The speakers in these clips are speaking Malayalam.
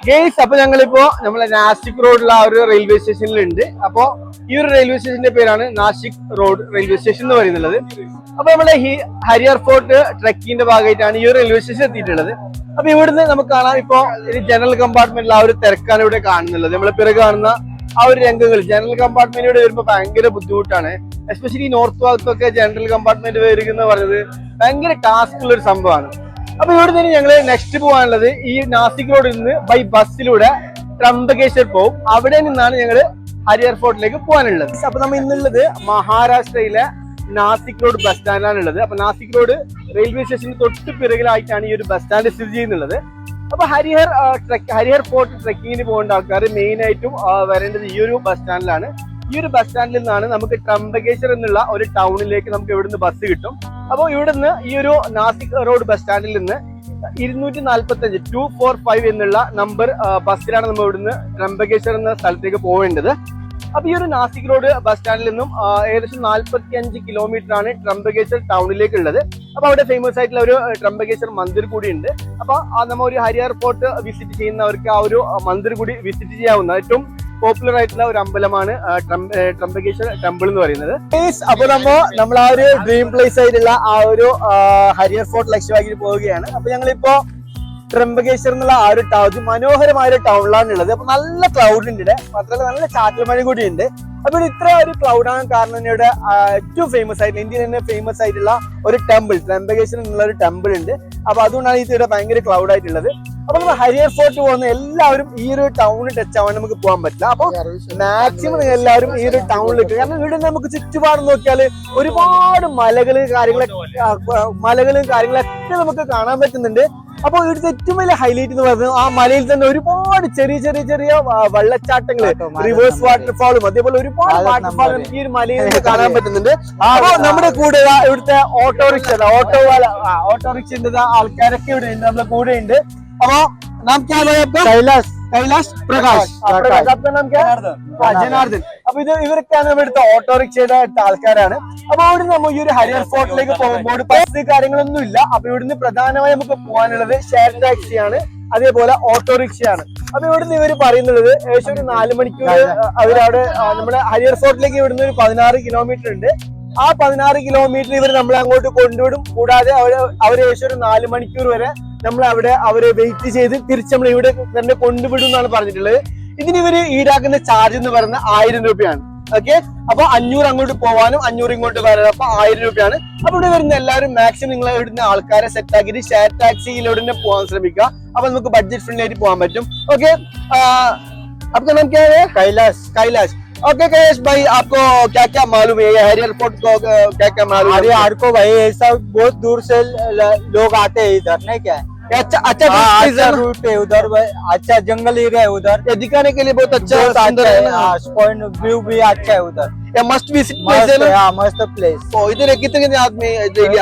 ഗെയ്സ് അപ്പൊ ഞങ്ങളിപ്പോ നമ്മളെ നാസിക് റോഡിലുള്ള ആ ഒരു റെയിൽവേ സ്റ്റേഷനിലുണ്ട്. അപ്പോ ഈ ഒരു റെയിൽവേ സ്റ്റേഷന്റെ പേരാണ് നാസിക് റോഡ് റെയിൽവേ സ്റ്റേഷൻ എന്ന് പറയുന്നത്. അപ്പൊ നമ്മുടെ ഈ ഹരിയർ ഫോർട്ട് ട്രക്കിങ്ങിന്റെ ഭാഗമായിട്ടാണ് ഈ ഒരു റെയിൽവേ സ്റ്റേഷൻ എത്തിയിട്ടുള്ളത്. അപ്പൊ ഇവിടുന്ന് നമുക്ക് കാണാം ഇപ്പോ ജനറൽ കമ്പാർട്ട്മെന്റിൽ ആ ഒരു തിരക്കാണ് ഇവിടെ കാണുന്നുള്ളത്. നമ്മളെ പിറകെ കാണുന്ന ആ ഒരു രംഗങ്ങൾ ജനറൽ കമ്പാർട്ട്മെന്റിലൂടെ വരുമ്പോൾ ഭയങ്കര ബുദ്ധിമുട്ടാണ്. എസ്പെഷ്യലി നോർത്ത് ഭാഗത്തൊക്കെ ജനറൽ കമ്പാർട്ട്മെന്റ് വരിക എന്ന് പറയുന്നത് ഭയങ്കര ടാസ്ക് ഉള്ള ഒരു സംഭവമാണ്. അപ്പൊ ഇവിടെ നിന്ന് ഞങ്ങള് നെക്സ്റ്റ് പോകാനുള്ളത് ഈ നാസിക് റോഡിൽ നിന്ന് ബൈ ബസ്സിലൂടെ ട്രംബകേശ്വർ പോകും. അവിടെ നിന്നാണ് ഞങ്ങള് ഹരിയർ ഫോർട്ടിലേക്ക് പോകാനുള്ളത്. അപ്പൊ നമ്മൾ ഇന്നുള്ളത് മഹാരാഷ്ട്രയിലെ നാസിക് റോഡ് ബസ് സ്റ്റാൻഡിലാണ് ഉള്ളത്. അപ്പൊ നാസിക് റോഡ് റെയിൽവേ സ്റ്റേഷന് തൊട്ട് പിറകിലായിട്ടാണ് ഈ ഒരു ബസ് സ്റ്റാൻഡ് സ്ഥിതി ചെയ്യുന്നുള്ളത്. അപ്പൊ ഹരിയർ ഫോർട്ട് ട്രെക്കിങ്ങിന് പോകേണ്ട ആൾക്കാർ മെയിൻ ആയിട്ടും വരേണ്ടത് ഈ ഒരു ബസ് സ്റ്റാൻഡിലാണ്. ഈ ഒരു ബസ് സ്റ്റാൻഡിൽ നിന്നാണ് നമുക്ക് ട്രംബകേശ്വർ എന്നുള്ള ഒരു ടൗണിലേക്ക് നമുക്ക് ഇവിടുന്ന് ബസ് കിട്ടും. അപ്പോൾ ഇവിടുന്ന് ഈ ഒരു നാസിക് റോഡ് ബസ് സ്റ്റാൻഡിൽ നിന്ന് 245 245 എന്നുള്ള നമ്പർ ബസ്സിലാണ് നമ്മൾ ഇവിടുന്ന് ട്രംബകേശ്വർ എന്ന സ്ഥലത്തേക്ക് പോകേണ്ടത്. അപ്പൊ ഈ ഒരു നാസിക് റോഡ് ബസ് സ്റ്റാൻഡിൽ നിന്നും ഏകദേശം 45 കിലോമീറ്റർ ആണ് ട്രംബകേശ്വർ ടൗണിലേക്ക് ഉള്ളത്. അപ്പൊ അവിടെ ഫേമസ് ആയിട്ടുള്ള ഒരു ട്രംബകേശ്വർ മന്ദിർ കൂടി ഉണ്ട്. അപ്പൊ നമ്മൾ ഒരു ഹരിയർ ഫോർട്ട് വിസിറ്റ് ചെയ്യുന്നവർക്ക് ആ ഒരു മന്ദിർ കൂടി വിസിറ്റ് ചെയ്യാവുന്ന ഏറ്റവും പോപ്പുലർ ആയിട്ടുള്ള ഒരു അമ്പലമാണ് ട്രംബകേശ്വർ ടെമ്പിൾ എന്ന് പറയുന്നത്. അപ്പൊ നമ്മൾ ആ ഒരു ഡ്രീം പ്ലേസ് ആയിട്ടുള്ള ആ ഒരു ഹരിയർ ഫോർട്ട് ലക്ഷ്യമാക്കി പോവുകയാണ്. അപ്പൊ ഞങ്ങളിപ്പോ ട്രംബകേശ്വർ എന്നുള്ള ആ ഒരു ടൗൺ മനോഹരമായ ഒരു ടൗണിലാണ് ഉള്ളത്. അപ്പൊ നല്ല ക്ലൗഡ് ഉണ്ട് ഇവിടെ, മാത്രമല്ല നല്ല ചാറ്റൽ മഴ കൂടി ഉണ്ട്. അപ്പൊ ഇത്ര ഒരു ക്ലൗഡ് ആകാൻ കാരണം ഇവിടെ ഏറ്റവും ഫേമസ് ആയിട്ടുള്ള ഇന്ത്യയിൽ തന്നെ ഫേമസ് ആയിട്ടുള്ള ഒരു ടെമ്പിൾ ട്രംബകേശ്വർ എന്നുള്ള ഒരു ടെമ്പിൾ ഉണ്ട്. അപ്പൊ അതുകൊണ്ടാണ് ഇവിടെ ഭയങ്കര ക്ലൗഡ് ആയിട്ടുള്ളത്. അപ്പൊ നമ്മൾ ഹരിയർ ഫോർട്ട് പോകുന്ന എല്ലാവരും ഈ ഒരു ടൗണിൽ ടച്ച് ആവാൻ നമുക്ക് പോകാൻ പറ്റില്ല. അപ്പൊ മാക്സിമം എല്ലാവരും ഈ ഒരു ടൗണിൽ ഇട്ട്, കാരണം ഇവിടെ നമുക്ക് ചുറ്റുപാട് നോക്കിയാൽ ഒരുപാട് മലകളും കാര്യങ്ങളൊക്കെ നമുക്ക് കാണാൻ പറ്റുന്നുണ്ട്. അപ്പൊ ഇവിടുത്തെ ഏറ്റവും വലിയ ഹൈലൈറ്റ് എന്ന് പറയുന്നത് ആ മലയിൽ തന്നെ ഒരുപാട് ചെറിയ വെള്ളച്ചാട്ടങ്ങള്, റിവേഴ്സ് വാട്ടർഫാളും അതേപോലെ ഒരുപാട് വാട്ടർഫാളും ഈ ഒരു മലയിൽ നിന്ന് കാണാൻ പറ്റുന്നുണ്ട്. അപ്പൊ നമ്മുടെ കൂടെ ഇവിടുത്തെ ഓട്ടോറിക്ഷ ആൾക്കാരൊക്കെ ഇവിടെ ഉണ്ട്, നമ്മുടെ കൂടെ ഉണ്ട്. അപ്പൊ നാം കൈലാഷ് പ്രകാശ് ജനാർദ്ദൻ. അപ്പൊ ഇവരൊക്കെയാണ് ഇവിടുത്തെ ഓട്ടോറിക്ഷയുടെ ആൾക്കാരാണ്. അപ്പൊ അവിടെ നമ്മൾ ഈ ഒരു ഹരിയർ ഫോർട്ടിലേക്ക് പോകുമ്പോൾ ബസ് കാര്യങ്ങളൊന്നും ഇല്ല. അപ്പൊ ഇവിടുന്ന് പ്രധാനമായി നമുക്ക് പോകാനുള്ളത് ഷെയർ ടാക്സിയാണ്, അതേപോലെ ഓട്ടോറിക്ഷയാണ്. അപ്പൊ ഇവിടുന്ന് ഇവര് പറയുന്നത് ഏകദേശം ഒരു 4 മണിക്കൂർ അവരവിടെ നമ്മുടെ ഹരിയർ ഫോർട്ടിലേക്ക് ഇവിടുന്ന് ഒരു 16 കിലോമീറ്റർ ഉണ്ട്. ആ 16 കിലോമീറ്റർ ഇവർ നമ്മളെ അങ്ങോട്ട് കൊണ്ടുവിടും. കൂടാതെ അവർ ഏകദേശം ഒരു 4 മണിക്കൂർ വരെ നമ്മൾ അവിടെ അവരെ വെയിറ്റ് ചെയ്ത് തിരിച്ച് നമ്മൾ ഇവിടെ തന്നെ കൊണ്ടുവിടും എന്നാണ് പറഞ്ഞിട്ടുള്ളത്. ഇതിന് ഇവര് ഈടാക്കുന്ന ചാർജ് എന്ന് പറയുന്നത് 1000 രൂപയാണ്. ഓക്കെ, അപ്പൊ 500 അങ്ങോട്ട് പോവാനും 500 ഇങ്ങോട്ട് വരാനും അപ്പൊ 1000 രൂപയാണ്. അപ്പൊ ഇവിടെ വരുന്ന എല്ലാവരും മാക്സിമം നിങ്ങൾ ഇവിടുന്ന് ആൾക്കാരെ സെറ്റ് ആക്കിയിട്ട് ഷെയർ ടാക്സിയിലൂടെ തന്നെ പോകാൻ ശ്രമിക്കുക. അപ്പൊ നമുക്ക് ബഡ്ജറ്റ് ഫ്രണ്ട്ലി ആയിട്ട് പോകാൻ പറ്റും. ഓക്കെ, आपका नाम क्या है? कैलाश. ओके कैलाश भाई, आपको क्या क्या मालूम है हरियर फोर्ट को, क्या क्या मालूम है? अरे को भाई ऐसा बहुत दूर से लोग आते हैं इधर, नहीं क्या? अच्छा रूट है उधर, अच्छा जंगल एरिया है उधर, ये दिखाने के लिए बहुत अच्छा सुंदर है. पॉइंट व्यू भी अच्छा है उधर, मस्ट विजिट प्लेस है ना. मस्त प्लेस. तो इधर कितने आदमी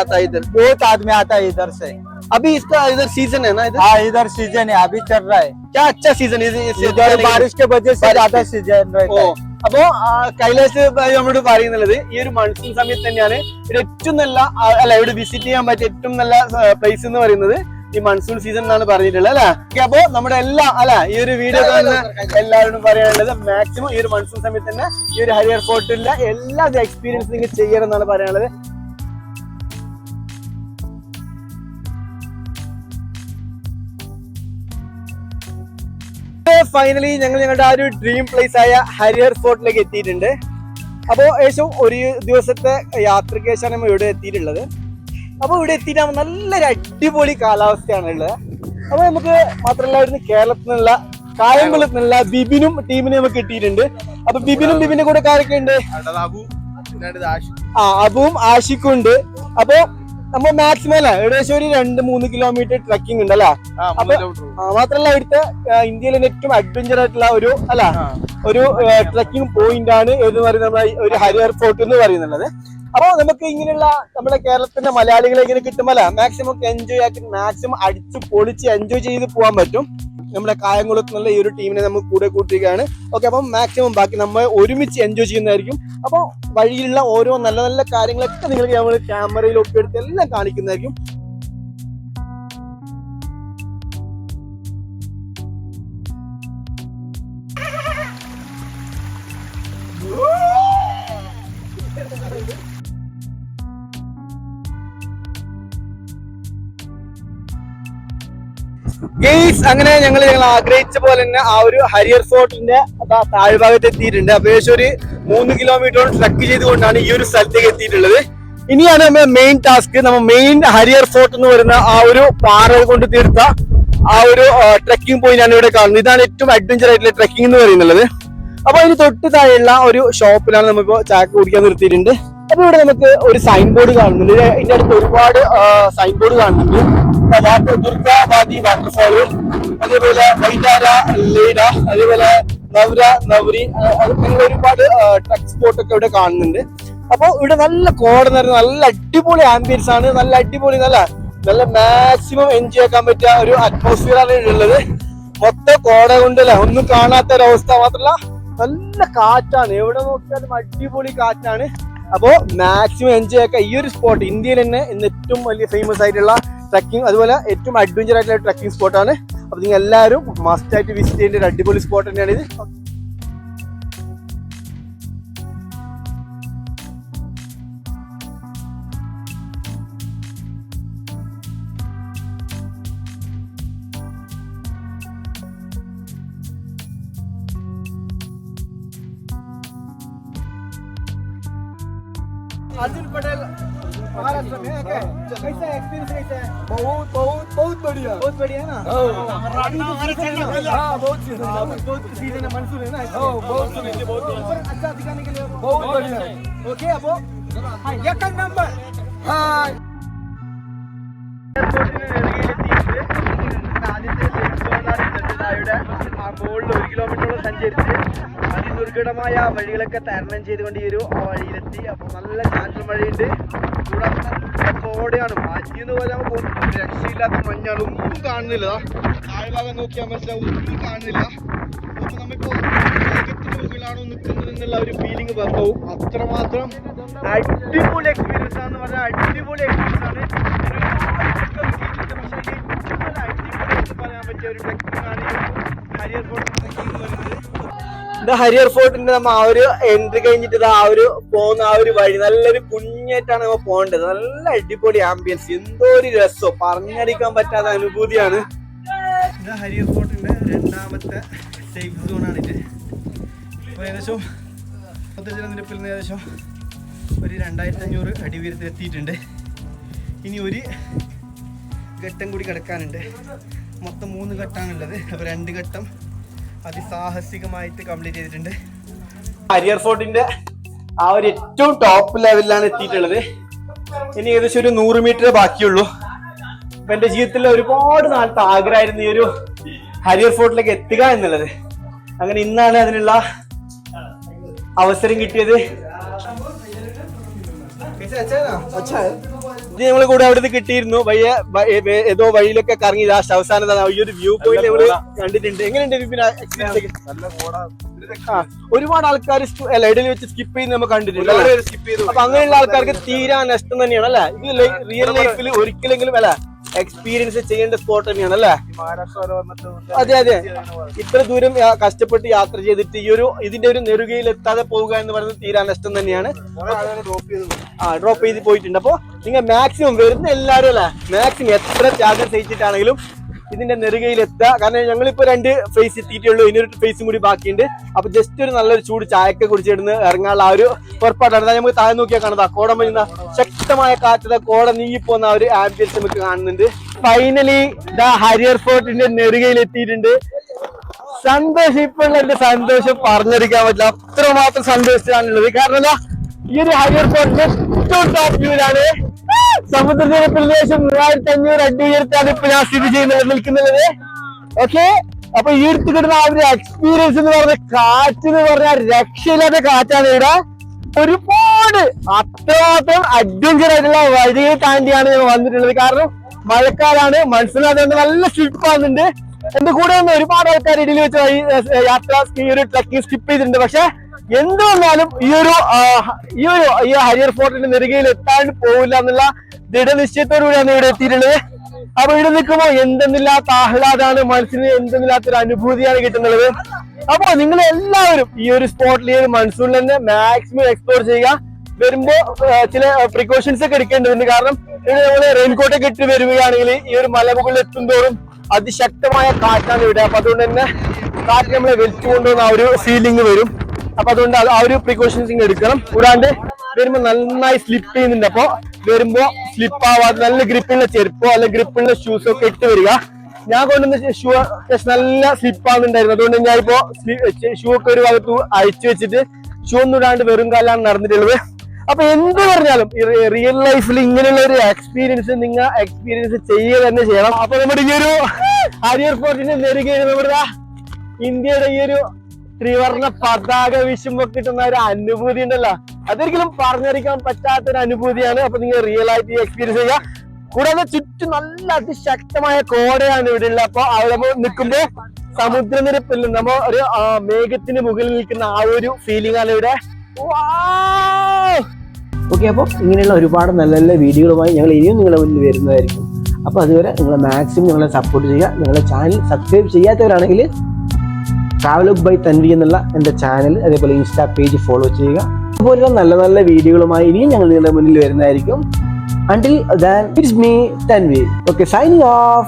आता है? इधर बहुत आदमी आता है इधर से. अभी इसका इधर सीजन है ना? हाँ इधर सीजन है, अभी चल रहा है. क्या अच्छा सीजन है इधर बारिश के वजह से ज्यादा सीजन रहता है. അപ്പോ കൈലാസ് നമ്മളോട് പറയുന്നത് ഈ ഒരു മൺസൂൺ സമയത്ത് തന്നെയാണ് ഇവിടെ ഏറ്റവും നല്ല ഇവിടെ വിസിറ്റ് ചെയ്യാൻ പറ്റിയ ഏറ്റവും നല്ല പ്ലേസ് എന്ന് പറയുന്നത് ഈ മൺസൂൺ സീസൺ എന്നാണ് പറഞ്ഞിട്ടുള്ളത് അല്ലെ. അപ്പോ നമ്മുടെ ഈ ഒരു വീഡിയോ കാണുന്ന എല്ലാവരോടും പറയാനുള്ളത് മാക്സിമം ഈ ഒരു മൺസൂൺ സമയത്ത് തന്നെ ഈ ഒരു ഹരിയർ ഫോർട്ടിലെ എല്ലാ എക്സ്പീരിയൻസ് നിങ്ങൾ ചെയ്യണം എന്നാണ് പറയാനുള്ളത്. ഫൈനലി ഞങ്ങൾ ഞങ്ങളുടെ ആ ഒരു ഡ്രീം പ്ലേസ് ആയ ഹരിയർ ഫോർട്ടിലേക്ക് എത്തിയിട്ടുണ്ട്. അപ്പോൾ ഏകദേശം ഒരു ദിവസത്തെ യാത്രയ്ക്ക് ശേഷമാണ് നമ്മൾ ഇവിടെ എത്തിയിട്ടുള്ളത്. അപ്പോൾ ഇവിടെ എത്തിയിട്ടാകുമ്പോൾ നല്ലൊരു അടിപൊളി കാലാവസ്ഥയാണ് ഉള്ളത്. അപ്പോൾ നമുക്ക് മാത്രമല്ല ഇവിടുന്ന് കേരളത്തിൽ നിന്നുള്ള കായംകുളത്ത് നിന്നുള്ള ബിബിനും ടീമിനെ നമുക്ക് കിട്ടിയിട്ടുണ്ട്. അപ്പൊ ബിബിന്റെ കൂടെ ആരൊക്കെ ഉണ്ട്? അബുവും ആഷിക്കും ഉണ്ട്. അപ്പൊ നമ്മൾ മാക്സിമം അല്ല ഏകദേശം ഒരു 2-3 കിലോമീറ്റർ ട്രക്കിംഗ് ഉണ്ട് അല്ലെ. അപ്പൊ മാത്രല്ല ഇവിടുത്തെ ഇന്ത്യയിലെ ഏറ്റവും അഡ്വഞ്ചർ ആയിട്ടുള്ള ഒരു ട്രക്കിംഗ് പോയിന്റ് ആണ് എന്ന് പറയുന്നത് ഒരു ഹരിയർ ഫോർട്ട് എന്ന് പറയുന്നത്. അപ്പൊ നമുക്ക് ഇങ്ങനെയുള്ള നമ്മുടെ കേരളത്തിന്റെ മലയാളികളെ ഇങ്ങനെ കിട്ടുമല്ല മാക്സിമം എൻജോയ് ആക്കി മാക്സിമം അടിച്ചു പൊളിച്ച് എൻജോയ് ചെയ്ത് പോകാൻ പറ്റും. നമ്മുടെ കായംകുളത്ത് നിന്നുള്ള ഈ ഒരു ടീമിനെ നമുക്ക് കൂടെ കൂട്ടുകയാണ്. ഓക്കെ, അപ്പം മാക്സിമം ബാക്കി നമ്മൾ ഒരുമിച്ച് എൻജോയ് ചെയ്യുന്നതായിരിക്കും. അപ്പോൾ വഴിയിലുള്ള ഓരോ നല്ല നല്ല കാര്യങ്ങളൊക്കെ നിങ്ങൾക്ക് നമ്മൾ ക്യാമറയിലൊക്കെ എടുത്ത് എല്ലാം കാണിക്കുന്നതായിരിക്കും. ഗെയ്സ് അങ്ങനെ ഞങ്ങൾ ആഗ്രഹിച്ച പോലെ തന്നെ ആ ഒരു ഹരിയർ ഫോർട്ടിന്റെ താഴ്ഭാഗത്ത് എത്തിയിട്ടുണ്ട്. അപ്പൊ ഏകദേശം ഒരു 3 കിലോമീറ്ററോളം ട്രക്ക് ചെയ്തുകൊണ്ടാണ് ഈ ഒരു സ്ഥലത്തേക്ക് എത്തിയിട്ടുള്ളത്. ഇനിയാണ് നമ്മുടെ മെയിൻ ടാസ്ക്. നമ്മൾ മെയിൻ ഹരിയർ ഫോർട്ട് എന്ന് പറയുന്ന ആ ഒരു പാറ കൊണ്ട് തീർത്ത ആ ഒരു ട്രക്കിംഗ് പോയിന്റ് ആണ് ഇവിടെ കാണുന്നത്. ഇതാണ് ഏറ്റവും അഡ്വഞ്ചർ ആയിട്ടുള്ള ട്രക്കിംഗ് എന്ന് പറയുന്നത്. അപ്പൊ അതിന് തൊട്ട് താഴെയുള്ള ഒരു ഷോപ്പിലാണ് നമ്മളിപ്പോ ചായ കുടിക്കാൻ നിർത്തിയിട്ടുണ്ട്. അപ്പൊ ഇവിടെ നമുക്ക് ഒരു സൈൻ ബോർഡ് കാണുന്നുണ്ട്. ഇതിന്റെ അടുത്ത് ഒരുപാട് സൈൻ ബോർഡ് കാണുന്നുണ്ട്. ദുർഗാവാദി വാട്ടർഫാള്, അതേപോലെ വൈതാര ലീഡ, അതേപോലെ നവര നവരി, അങ്ങനെ ഒരുപാട് ട്രക്ക് സ്പോട്ട് ഒക്കെ ഇവിടെ കാണുന്നുണ്ട്. അപ്പൊ ഇവിടെ നല്ല കോട നിറഞ്ഞ നല്ല അടിപൊളി ആംബിയൻസ് ആണ്. നല്ല അടിപൊളി നല്ല മാക്സിമം എൻജോയ് ആക്കാൻ പറ്റിയ ഒരു അറ്റ്മോസ്ഫിയർ ആണ് ഉള്ളത്. മൊത്തം കോട കൊണ്ടല്ല ഒന്നും കാണാത്ത ഒരവസ്ഥ. മാത്രമല്ല നല്ല കാറ്റാണ്, എവിടെ നോക്കിയാലും അടിപൊളി കാറ്റാണ്. അപ്പോ മാക്സിമം എൻജോയ് ആക്കുക. ഈ ഒരു സ്പോട്ട് ഇന്ത്യയിൽ തന്നെ ഇന്ന് ഏറ്റവും വലിയ ഫേമസ് ആയിട്ടുള്ള ട്രക്കിംഗ്, അതുപോലെ ഏറ്റവും അഡ്വഞ്ചർ ആയിട്ടുള്ള ട്രക്കിംഗ് സ്പോട്ടാണ്. അപ്പൊ നിങ്ങൾ എല്ലാവരും മസ്റ്റ് ആയിട്ട് വിസിറ്റ് ചെയ്യേണ്ട ഒരു അടിപൊളി സ്പോട്ട് തന്നെയാണ് ഇത്. अर्जुन पटेल महाराष्ट्र में है क्या? कैसा एक्सपीरियंस कैसा है? बहुत बढ़िया है ना? हाँ बहुत सीजन है, मानसून है ना? बहुत अच्छा दिखाने के लिए बहुत बढ़िया. ओके अब एक नंबर. हाँ മുകളിൽ 1 കിലോമീറ്ററോളം സഞ്ചരിച്ച് അതിദുർഘടമായ വഴികളൊക്കെ തരണം ചെയ്തുകൊണ്ട് ഈ ഒരു വഴിയിലെത്തി. അപ്പോൾ നല്ല ചാറ്റൽ മഴയുണ്ട്, കൂടാതെ നല്ല കോടയാണ്. മഞ്ഞെന്ന് പോലെ നമുക്ക് ഒന്നും രക്ഷയില്ലാത്ത മഞ്ഞാണ്, ഒന്നും കാണുന്നില്ല. താഴ്ഭാഗം നോക്കിയാൽ മനസ്സിലാവും, ഒന്നും കാണുന്നില്ല. അപ്പോൾ നമ്മളിപ്പോൾ മേഘത്തിന് മുകളിലാണോ നിൽക്കുന്നത് എന്നുള്ള ഒരു ഫീലിംഗ് വന്നവും. അത്രമാത്രം അടിപൊളി എക്സ്പീരിയൻസ് ആണെന്ന് പറഞ്ഞാൽ അടിപൊളി എക്സ്പീരിയൻസ് ആണ്. പറയാൻ പറ്റിയ ഒരു ട്രക്കിംഗ് ആണ് ഹരിയർ ഫോർട്ട് ട്രക്കിംഗ് എന്ന് പറയുന്നത്. ഹരിയർ ഫോർട്ടിന്റെ നമ്മ ആ ഒരു എൻട്രി കഴിഞ്ഞിട്ട് ആ ഒരു പോകുന്ന ആ ഒരു വഴി നല്ലൊരു കുഞ്ഞായിട്ടാണ് നമ്മൾ പോകേണ്ടത്. നല്ല അടിപൊളി ആംബിയൻസ്, എന്തോ ഒരു രസോ, പറഞ്ഞറിയിക്കാൻ പറ്റാത്ത അനുഭൂതിയാണ്. ഇത് ഹരിയർ ഫോർട്ടിന്റെ 2ാമത്തെ സേഫ് സോണാണ് ഇത്. ഇപ്പോൾ ഏകദേശം ജലനിരപ്പിൽ നിന്ന് ഏകദേശം ഒരു 2500 അടി ഉയരത്തിൽ എത്തിയിട്ടുണ്ട്. ഇനി ഒരു ഘട്ടം കൂടി കിടക്കാനുണ്ട്. മൊത്തം 3 ഘട്ടമാണുള്ളത്. അപ്പോൾ 2 ഘട്ടം അതിസാഹസികമായിട്ട് കംപ്ലീറ്റ് ചെയ്തിട്ടുണ്ട്. ഹരിയർ ഫോർട്ടിന്റെ ആ ഒരു ഏറ്റവും ടോപ്പ് ലെവലിലാണ് എത്തിയിട്ടുള്ളത്. ഇനി ഏകദേശം ഒരു 100 മീറ്റർ ബാക്കിയുള്ളൂ. അപ്പൊ എന്റെ ജീവിതത്തിൽ ഒരുപാട് നാളത്തെ ആഗ്രഹമായിരുന്നു ഈ ഒരു ഹരിയർ ഫോർട്ടിലേക്ക് എത്തുക എന്നുള്ളത്. അങ്ങനെ ഇന്നാണ് അതിനുള്ള അവസരം കിട്ടിയത്. ഇത് നമ്മള് കൂടെ അവിടെ കിട്ടിയിരുന്നു. ഏതോ വഴിയിലൊക്കെ കറങ്ങി ലാസ്റ്റ് അവസാനം ഈ ഒരു വ്യൂ പോയിന്റ് നമ്മള് കണ്ടിട്ടുണ്ട്. എങ്ങനെയുണ്ട് ഒരുപാട് ആൾക്കാർ ഇടയിൽ വെച്ച് സ്കിപ്പ് ചെയ്ത് നമ്മൾ കണ്ടിട്ടുണ്ട്. അപ്പൊ അങ്ങനെയുള്ള ആൾക്കാർക്ക് തീരാ നഷ്ടം തന്നെയാണ് അല്ലെ. ഇത് റിയൽ ലൈഫിൽ ഒരിക്കലെങ്കിലും അല്ലെ എക്സ്പീരിയൻസ് ചെയ്യേണ്ട സ്പോട്ട് തന്നെയാണ് അല്ലേ? അതെ അതെ. ഇത്ര ദൂരം കഷ്ടപ്പെട്ട് യാത്ര ചെയ്തിട്ട് ഇതിന്റെ ഒരു നെറുകയിൽ എത്താതെ പോവുക എന്ന് പറയുന്നത് തീരാ നഷ്ടം തന്നെയാണ്. ഡ്രോപ്പ് ചെയ്ത് പോയിട്ടുണ്ട്. അപ്പൊ നിങ്ങൾ മാക്സിമം വരുന്ന എല്ലാവരും അല്ലെ മാക്സിമം എത്ര ത്യാഗം സഹിച്ചിട്ടാണെങ്കിലും ഇതിന്റെ നെറുകയിൽ എത്തുക. കാരണം ഞങ്ങളിപ്പോ 2 ഫേസ് എത്തിയിട്ടുള്ളൂ, ഇനിയൊരു ഫേസും കൂടി ബാക്കിയുണ്ട്. അപ്പൊ ജസ്റ്റ് ഒരു നല്ലൊരു ചൂട് ചായക്കെ കുടിച്ചിടുന്ന് ഇറങ്ങാനുള്ള ആ ഒരു പുറപ്പാടാണ്. നമുക്ക് താഴെ നോക്കിയാൽ കാണുന്നത് കോട മഞ്ഞ ശക്തമായ കാറ്റത കോട നീങ്ങിപ്പോന്ന ആ ഒരു ആംബിയൻസ് നമുക്ക് കാണുന്നുണ്ട്. ഫൈനലി ഹരിയർ ഫോർട്ടിന്റെ നെറുകയിൽ എത്തിയിട്ടുണ്ട്. സന്തോഷം, ഇപ്പോഴുള്ള എന്റെ സന്തോഷം പറഞ്ഞറിയിക്കാൻ പറ്റില്ല, അത്രമാത്രം സന്തോഷത്തിലാണുള്ളത്. കാരണം ഈ ഒരു ഹരിയർ ഫോർട്ടിന്റെ ഏറ്റവും ടോപ്പ് വ്യൂലാണ്. സമുദ്രനിരപ്പിൽ ഏകദേശം 3500 അടി ഉയരത്താണ് ഇപ്പൊ ഞാൻ സ്ഥിതി ചെയ്യുന്നത് നിൽക്കുന്നത്. ഓക്കെ, അപ്പൊ ഈ അടുത്ത് കിട്ടുന്ന ആ ഒരു എക്സ്പീരിയൻസ് എന്ന് പറഞ്ഞ കാറ്റ് എന്ന് പറഞ്ഞാൽ രക്ഷയില്ലാത്ത കാറ്റാണ് ഇവിടെ. ഒരുപാട് അത്രമാത്രം അഡ്വഞ്ചർ ആയിട്ടുള്ള വഴിയെ താണ്ടിയാണ് ഞാൻ വന്നിട്ടുള്ളത്. കാരണം മഴക്കാലാണ്, മനസ്സിലാകുന്നത് നല്ല സ്ലിപ്പാകുന്നുണ്ട്. എന്റെ കൂടെ നിന്ന് ഒരുപാട് ആൾക്കാർ ഇടയിൽ വെച്ച് യാത്ര ഈ ഒരു ട്രക്കിംഗ് സ്കിപ്പ് ചെയ്തിട്ടുണ്ട്. പക്ഷെ എന്ത് വന്നാലും ഈ ഹരിയർ ഫോർട്ടിന്റെ നെറുകയിൽ എത്താണ്ട് പോവില്ല എന്നുള്ള ദൃഢനിശ്ചയത്തോടു കൂടിയാണ് ഇവിടെ എത്തിയിട്ടുള്ളത്. അപ്പൊ ഇവിടെ നിൽക്കുമ്പോൾ എന്തെന്നില്ലാത്ത ആഹ്ലാദാണ്, മനസ്സിന് എന്തെന്നില്ലാത്തൊരു അനുഭൂതിയാണ് കിട്ടുന്നത്. അപ്പൊ നിങ്ങൾ എല്ലാവരും ഈ ഒരു സ്പോട്ടിൽ ഈ ഒരു മൺസൂണിൽ തന്നെ മാക്സിമം എക്സ്പ്ലോർ ചെയ്യുക. വരുമ്പോ ചില പ്രിക്കോഷൻസ് ഒക്കെ എടുക്കേണ്ടതുണ്ട്. കാരണം ഇവിടെ നമ്മള് റെയിൻകോട്ട് ഒക്കെ ഇട്ട് വരികയാണെങ്കിൽ ഈ ഒരു മലമുകളിൽ എത്തും തോറും അതിശക്തമായ കാറ്റാണ് ഇവിടെ. അപ്പൊ അതുകൊണ്ട് തന്നെ കാറ്റ് നമ്മളെ വലിച്ചു കൊണ്ടുവന്ന ആ ഒരു ഫീലിംഗ് വരും. അപ്പൊ അതുകൊണ്ട് ആ ഒരു പ്രിക്കോഷൻസ് എടുക്കണം. കൂടാണ്ട് വരുമ്പോ നന്നായി സ്ലിപ്പ് ചെയ്യുന്നുണ്ട്. അപ്പൊ വരുമ്പോ സ്ലിപ്പ് ആവാതെ നല്ല ഗ്രിപ്പുള്ള ചെരുപ്പോ അല്ലെങ്കിൽ ഗ്രിപ്പുള്ള ഷൂസോ ഒക്കെ ഇട്ട് വരിക. ഞാൻ കൊണ്ടുവന്ന ഷൂ നല്ല സ്ലിപ്പ് ആവുന്നുണ്ടായിരുന്നു. അതുകൊണ്ട് ഞാൻ ഇപ്പോ ഷൂ ഒക്കെ ഒരു ഭാഗത്ത് അയച്ചു വെച്ചിട്ട് ഷൂ ഒന്നും ഇടാണ്ട് വെറും കാലാണ് നടന്നിട്ടുള്ളത്. അപ്പൊ എന്ത് പറഞ്ഞാലും റിയൽ ലൈഫിൽ ഇങ്ങനെയുള്ള ഒരു എക്സ്പീരിയൻസ് നിങ്ങൾ എക്സ്പീരിയൻസ് ചെയ്യുക തന്നെ ചെയ്യണം. അപ്പൊ നമ്മുടെ ഈ ഒരു ഹാരിയർ ഫോർട്ടിന്റെ നെറുകയാണ് നമ്മുടെ ഇന്ത്യയുടെ ഈ ഒരു ത്രിവർണ്ണ പതാക വീശുമ്പോ കിട്ടുന്ന ഒരു അനുഭൂതി ഉണ്ടല്ലോ, അതൊരിക്കലും പറഞ്ഞറിയിക്കാൻ പറ്റാത്തൊരു അനുഭൂതിയാണ്. അപ്പൊ നിങ്ങൾ റിയൽ ആയിട്ട് എക്സ്പീരിയൻസ് ചെയ്യുക. കൂടാതെ ചുറ്റും നല്ല അതിശക്തമായ കോടയാണ് ഇവിടെ ഉള്ളത്. അപ്പൊ അവിടെ നിൽക്കുമ്പോ സമുദ്രനിരപ്പിൽ നമ്മ ഒരു മേഘത്തിന് മുകളിൽ നിൽക്കുന്ന ആ ഒരു ഫീലിംഗ് ആണ് ഇവിടെ. ഓക്കെ, അപ്പോൾ ഇങ്ങനെയുള്ള ഒരുപാട് നല്ല നല്ല വീഡിയോകളുമായി ഞങ്ങൾ ഇനിയും നിങ്ങളുടെ മുന്നിൽ വരുന്നതായിരിക്കും. അപ്പോൾ അതുവരെ നിങ്ങൾ മാക്സിമം ഞങ്ങളെ സപ്പോർട്ട് ചെയ്യുക. നിങ്ങളുടെ ചാനൽ സബ്സ്ക്രൈബ് ചെയ്യാത്തവരാണെങ്കിൽ ട്രാവലോഗ് ബൈ തൻവി എന്നുള്ള എൻ്റെ ചാനൽ, അതേപോലെ ഇൻസ്റ്റാ പേജ് ഫോളോ ചെയ്യുക. അതുപോലുള്ള നല്ല നല്ല വീഡിയോകളുമായി ഇനിയും ഞങ്ങൾ നിങ്ങളുടെ മുന്നിൽ വരുന്നതായിരിക്കും. Until then, it's me, Tanvi. Okay, signing off.